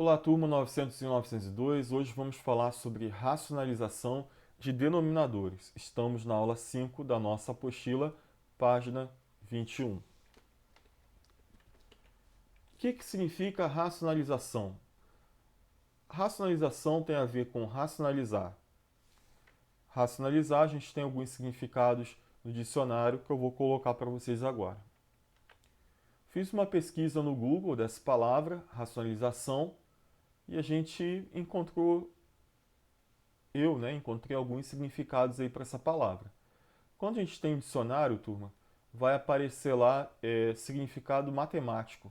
Olá, turma 901 e 902. Hoje vamos falar sobre racionalização de denominadores. Estamos na aula 5 da nossa apostila, página 21. O que significa racionalização? Racionalização tem a ver com racionalizar. Racionalizar, a gente tem alguns significados no dicionário que eu vou colocar para vocês agora. Fiz uma pesquisa no Google dessa palavra, racionalização, e a gente encontrei alguns significados aí para essa palavra. Quando a gente tem um dicionário, turma, vai aparecer lá significado matemático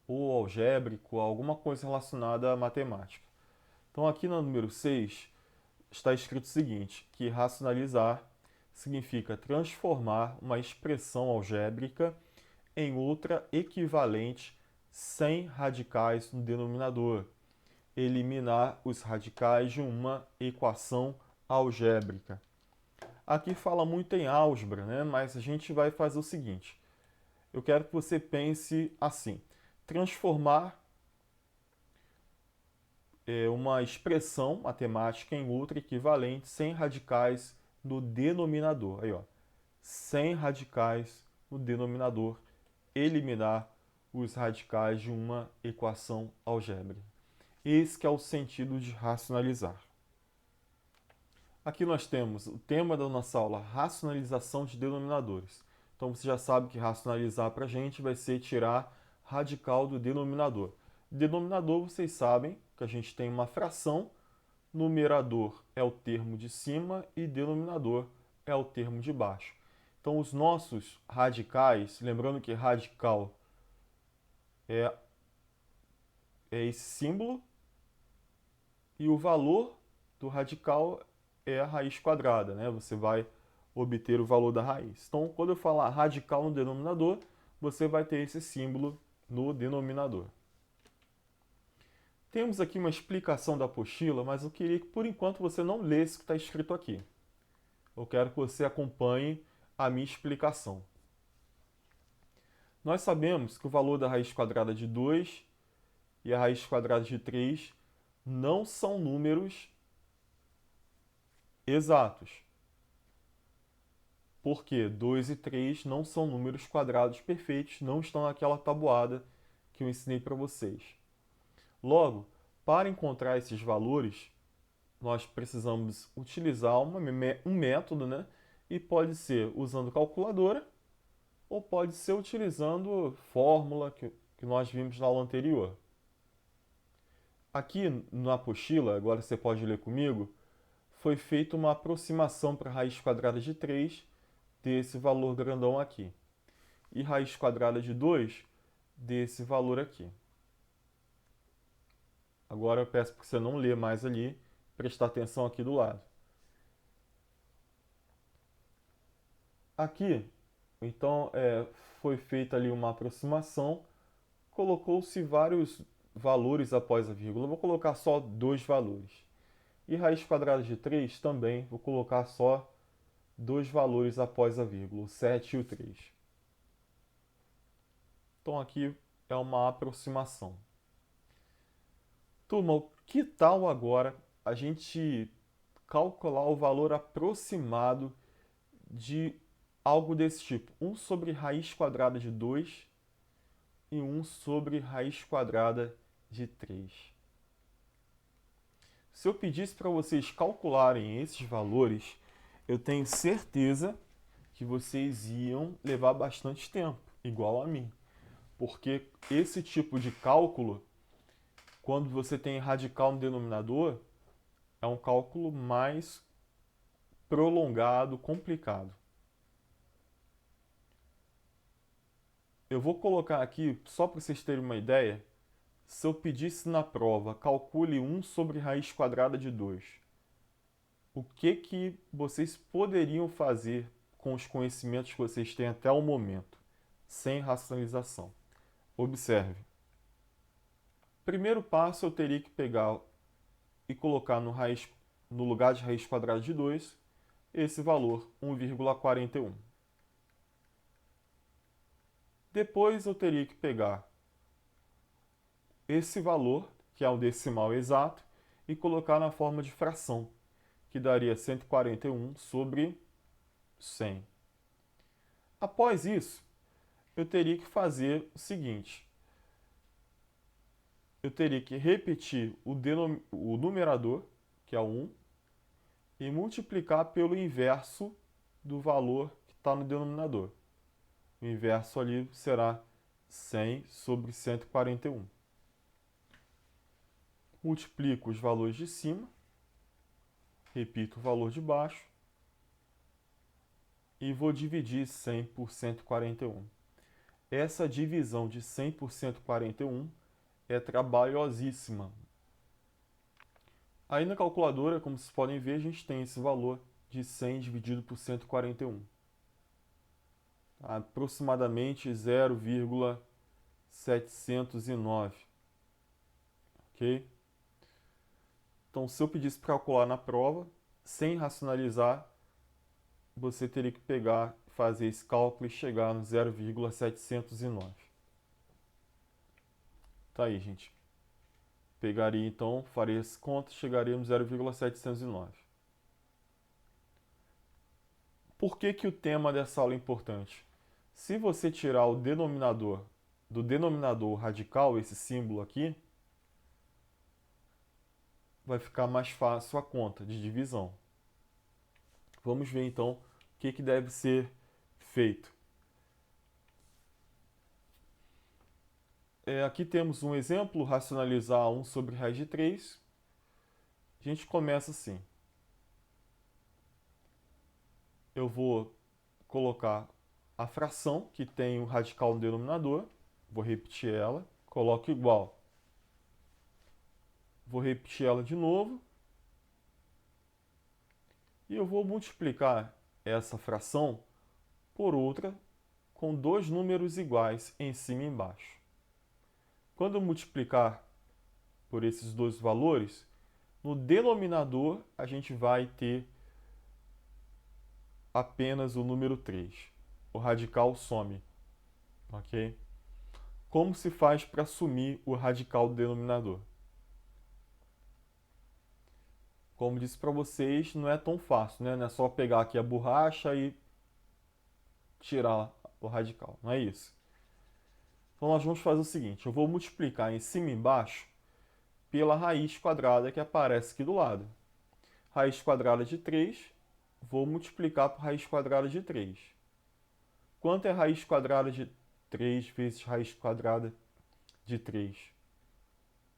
ou algébrico, alguma coisa relacionada à matemática. Então aqui no número 6 está escrito o seguinte, que racionalizar significa transformar uma expressão algébrica em outra equivalente sem radicais no denominador, eliminar os radicais de uma equação algébrica. Aqui fala muito em álgebra, né? Mas a gente vai fazer o seguinte. Eu quero que você pense assim. Transformar uma expressão matemática em outra equivalente sem radicais no denominador. Aí, ó. Sem radicais no denominador. Eliminar os radicais de uma equação algébrica. Esse que é o sentido de racionalizar. Aqui nós temos o tema da nossa aula, racionalização de denominadores. Então você já sabe que racionalizar para a gente vai ser tirar radical do denominador. Denominador, vocês sabem que a gente tem uma fração, numerador é o termo de cima e denominador é o termo de baixo. Então os nossos radicais, lembrando que radical é esse símbolo e o valor do radical é a raiz quadrada, né? Você vai obter o valor da raiz. Então, quando eu falar radical no denominador, você vai ter esse símbolo no denominador. Temos aqui uma explicação da apostila, mas eu queria que, por enquanto, você não lesse o que está escrito aqui. Eu quero que você acompanhe a minha explicação. Nós sabemos que o valor da raiz quadrada de 2 e a raiz quadrada de 3 não são números exatos. Porque 2 e 3 não são números quadrados perfeitos, não estão naquela tabuada que eu ensinei para vocês. Logo, para encontrar esses valores, nós precisamos utilizar um método, né? E pode ser usando calculadora ou pode ser utilizando fórmula que nós vimos na aula anterior. Aqui na apostila, agora você pode ler comigo, foi feita uma aproximação para a raiz quadrada de 3 desse valor grandão aqui. E raiz quadrada de 2 desse valor aqui. Agora eu peço para você não ler mais ali, prestar atenção aqui do lado. Aqui, então, foi feita ali uma aproximação, colocou-se vários valores após a vírgula. Eu vou colocar só dois valores. E raiz quadrada de 3 também, vou colocar só dois valores após a vírgula, o 7 e o 3. Então aqui é uma aproximação. Turma, que tal agora a gente calcular o valor aproximado de algo desse tipo? 1 sobre raiz quadrada de 2 e 1 sobre raiz quadrada de 3. Se eu pedisse para vocês calcularem esses valores, eu tenho certeza que vocês iam levar bastante tempo, igual a mim. Porque esse tipo de cálculo, quando você tem radical no denominador, é um cálculo mais prolongado, complicado. Eu vou colocar aqui, só para vocês terem uma ideia, se eu pedisse na prova, calcule 1 sobre raiz quadrada de 2, o que vocês poderiam fazer com os conhecimentos que vocês têm até o momento, sem racionalização? Observe. Primeiro passo, eu teria que pegar e colocar no lugar de raiz quadrada de 2 esse valor, 1,41. Depois eu teria que pegar esse valor que é o decimal exato, e colocar na forma de fração, que daria 141 sobre 100. Após isso, eu teria que fazer o seguinte: eu teria que repetir o numerador, que é o 1, e multiplicar pelo inverso do valor que está no denominador. O inverso ali será 100 sobre 141. Multiplico os valores de cima, repito o valor de baixo e vou dividir 100 por 141. Essa divisão de 100 por 141 é trabalhosíssima. Aí na calculadora, como vocês podem ver, a gente tem esse valor de 100 dividido por 141. Aproximadamente 0,709. Ok? Então, se eu pedisse para calcular na prova, sem racionalizar, você teria que pegar, fazer esse cálculo e chegar no 0,709. Tá aí, gente. Pegaria então, faria esse conta e chegaria no 0,709. Por que que o tema dessa aula é importante? Se você tirar o denominador do denominador radical, esse símbolo aqui, vai ficar mais fácil a conta de divisão. Vamos ver então o que que deve ser feito. Aqui temos um exemplo, racionalizar 1 sobre raiz de 3. A gente começa assim. Eu vou colocar a fração que tem o radical no denominador, vou repetir ela, coloco igual. Vou repetir ela de novo. E eu vou multiplicar essa fração por outra com dois números iguais em cima e embaixo. Quando eu multiplicar por esses dois valores, no denominador a gente vai ter apenas o número 3. O radical some. Ok? Como se faz para sumir o radical do denominador? Como disse para vocês, não é tão fácil, né? Não é só pegar aqui a borracha e tirar o radical. Não é isso. Então nós vamos fazer o seguinte, eu vou multiplicar em cima e embaixo pela raiz quadrada que aparece aqui do lado. Raiz quadrada de 3, vou multiplicar por raiz quadrada de 3. Quanto é raiz quadrada de 3 vezes raiz quadrada de 3?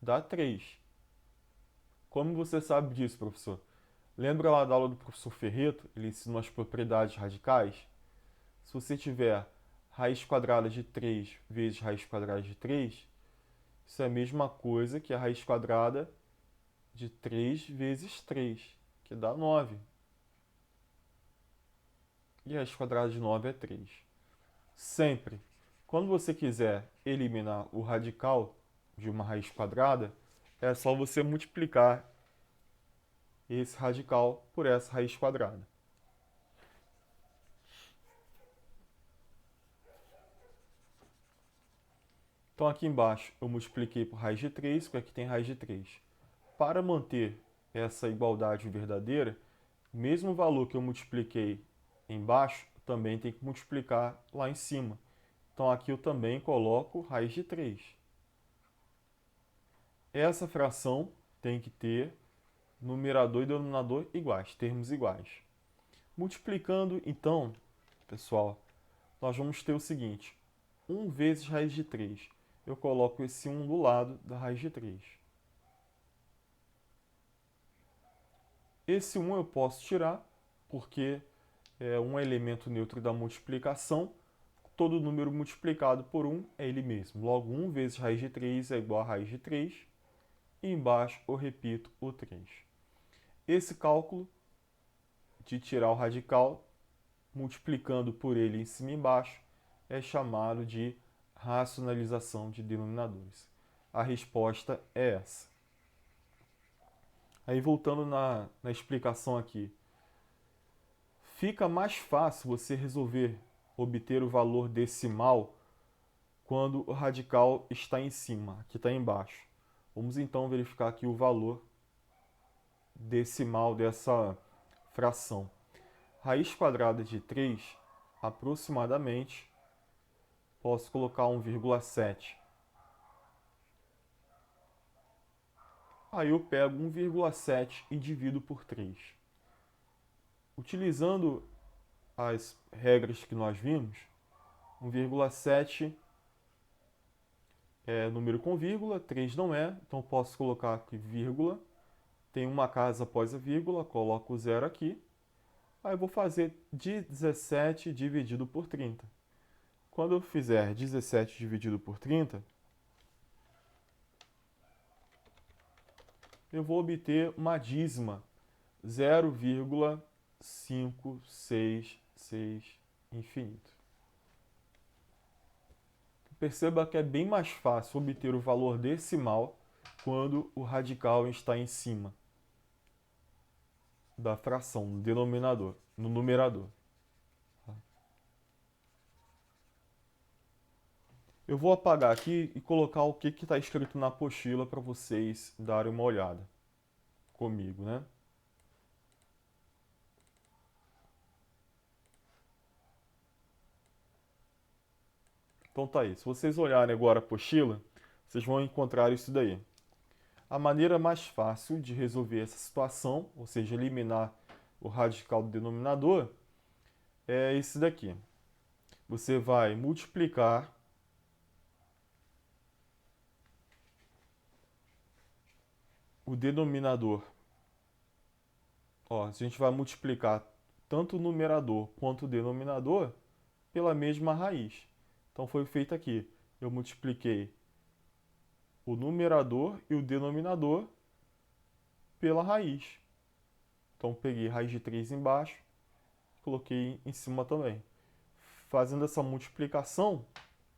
Dá 3. Como você sabe disso, professor? Lembra lá da aula do professor Ferreto? Ele ensinou as propriedades radicais? Se você tiver raiz quadrada de 3 vezes raiz quadrada de 3, isso é a mesma coisa que a raiz quadrada de 3 vezes 3, que dá 9. E a raiz quadrada de 9 é 3. Sempre, quando você quiser eliminar o radical de uma raiz quadrada, é só você multiplicar esse radical por essa raiz quadrada. Então aqui embaixo eu multipliquei por raiz de 3, porque aqui tem raiz de 3. Para manter essa igualdade verdadeira, o mesmo valor que eu multipliquei embaixo, também tem que multiplicar lá em cima. Então aqui eu também coloco raiz de 3. Essa fração tem que ter numerador e denominador iguais, termos iguais. Multiplicando, então, pessoal, nós vamos ter o seguinte: 1 vezes raiz de 3. Eu coloco esse 1 do lado da raiz de 3. Esse 1 eu posso tirar, porque é um elemento neutro da multiplicação. Todo número multiplicado por 1 é ele mesmo. Logo, 1 vezes raiz de 3 é igual a raiz de 3. E embaixo eu repito o 3. Esse cálculo de tirar o radical, multiplicando por ele em cima e embaixo, é chamado de racionalização de denominadores. A resposta é essa. Aí voltando na explicação aqui, fica mais fácil você resolver obter o valor decimal quando o radical está em cima, aqui está embaixo. Vamos então verificar aqui o valor decimal dessa fração. Raiz quadrada de 3, aproximadamente, posso colocar 1,7. Aí eu pego 1,7 e divido por 3. Utilizando as regras que nós vimos, 1,7 é número com vírgula, 3 não é, então posso colocar aqui vírgula, tem uma casa após a vírgula, coloco o zero aqui, aí eu vou fazer 17 dividido por 30. Quando eu fizer 17 dividido por 30, eu vou obter uma dízima, 0,566 infinito. Perceba que é bem mais fácil obter o valor decimal quando o radical está em cima da fração, no denominador, no numerador. Eu vou apagar aqui e colocar o que está escrito na apostila para vocês darem uma olhada comigo, né? Então tá aí. Se vocês olharem agora a apostila, vocês vão encontrar isso daí. A maneira mais fácil de resolver essa situação, ou seja, eliminar o radical do denominador, é esse daqui. Você vai multiplicar o denominador. Ó, a gente vai multiplicar tanto o numerador quanto o denominador pela mesma raiz. Então foi feito aqui. Eu multipliquei o numerador e o denominador pela raiz. Então peguei raiz de 3 embaixo, coloquei em cima também. Fazendo essa multiplicação,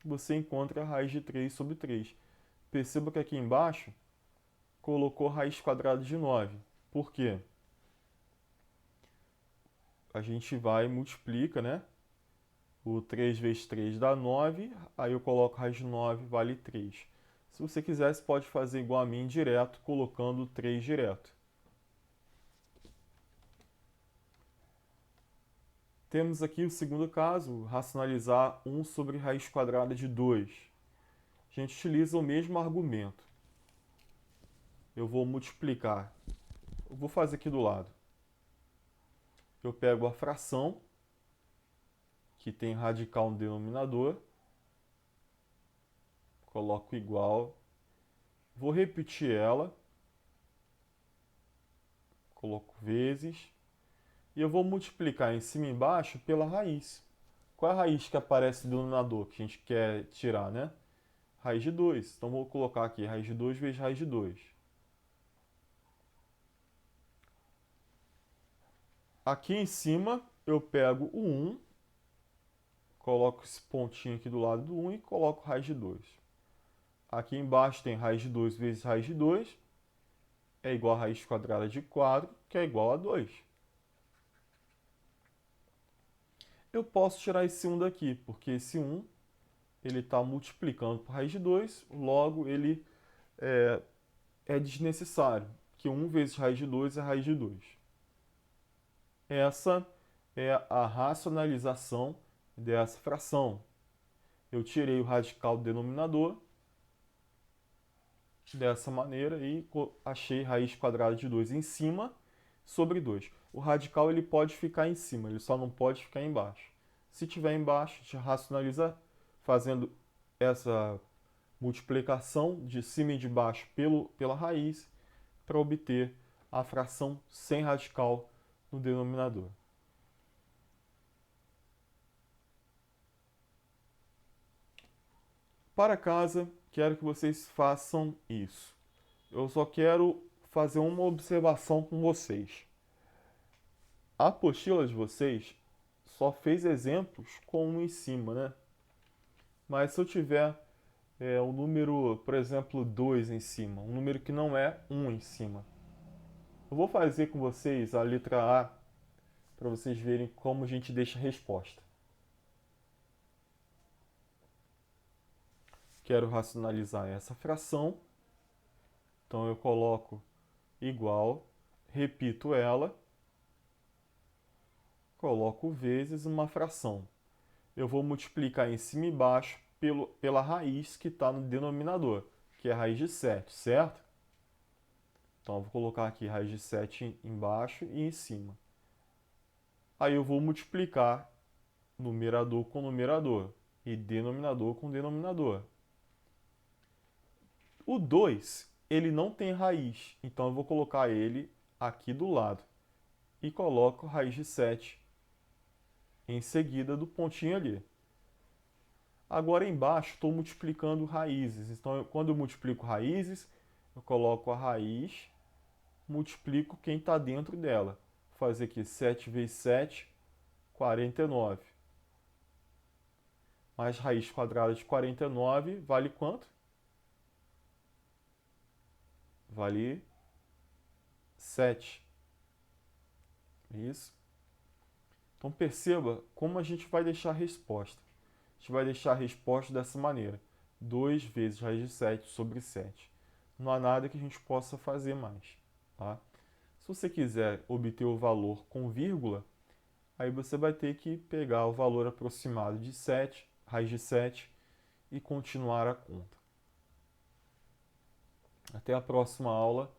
você encontra a raiz de 3 sobre 3. Perceba que aqui embaixo colocou raiz quadrada de 9. Por quê? A gente vai e multiplica, né? O 3 vezes 3 dá 9, aí eu coloco raiz de 9 vale 3. Se você quiser, você pode fazer igual a mim direto, colocando 3 direto. Temos aqui o segundo caso, racionalizar 1 sobre raiz quadrada de 2. A gente utiliza o mesmo argumento. Eu vou multiplicar. Eu vou fazer aqui do lado. Eu pego a fração, que tem radical no denominador, coloco igual, vou repetir ela, coloco vezes, e eu vou multiplicar em cima e embaixo pela raiz. Qual é a raiz que aparece no denominador que a gente quer tirar, né? Raiz de 2. Então vou colocar aqui raiz de 2 vezes raiz de 2. Aqui em cima eu pego o 1, coloco esse pontinho aqui do lado do 1 e coloco raiz de 2. Aqui embaixo tem raiz de 2 vezes raiz de 2, é igual a raiz quadrada de 4, que é igual a 2. Eu posso tirar esse 1 daqui, porque esse 1 ele está multiplicando por raiz de 2, logo ele é desnecessário, que 1 vezes raiz de 2 é raiz de 2. Essa é a racionalização dessa fração. Eu tirei o radical do denominador dessa maneira e achei raiz quadrada de 2 em cima sobre 2. O radical ele pode ficar em cima, ele só não pode ficar embaixo. Se tiver embaixo, a gente racionaliza fazendo essa multiplicação de cima e de baixo pela raiz para obter a fração sem radical no denominador. Para casa, quero que vocês façam isso. Eu só quero fazer uma observação com vocês. A apostila de vocês só fez exemplos com um em cima, né? Mas se eu tiver um número, por exemplo, 2 em cima, um número que não é 1 em cima, eu vou fazer com vocês a letra A para vocês verem como a gente deixa a resposta. Quero racionalizar essa fração. Então eu coloco igual, repito ela, coloco vezes uma fração. Eu vou multiplicar em cima e baixo pela raiz que está no denominador, que é a raiz de 7, certo? Então eu vou colocar aqui raiz de 7 embaixo e em cima. Aí eu vou multiplicar numerador com numerador e denominador com denominador. O 2, ele não tem raiz, então eu vou colocar ele aqui do lado. E coloco raiz de 7 em seguida do pontinho ali. Agora embaixo estou multiplicando raízes. Então, quando eu multiplico raízes, eu coloco a raiz, multiplico quem está dentro dela. Vou fazer aqui 7 vezes 7, 49. Mais raiz quadrada de 49 vale quanto? Vale 7. Isso. Então perceba como a gente vai deixar a resposta. A gente vai deixar a resposta dessa maneira. 2 vezes raiz de 7 sobre 7. Não há nada que a gente possa fazer mais. Tá? Se você quiser obter o valor com vírgula, aí você vai ter que pegar o valor aproximado de 7, raiz de 7, e continuar a conta. Até a próxima aula.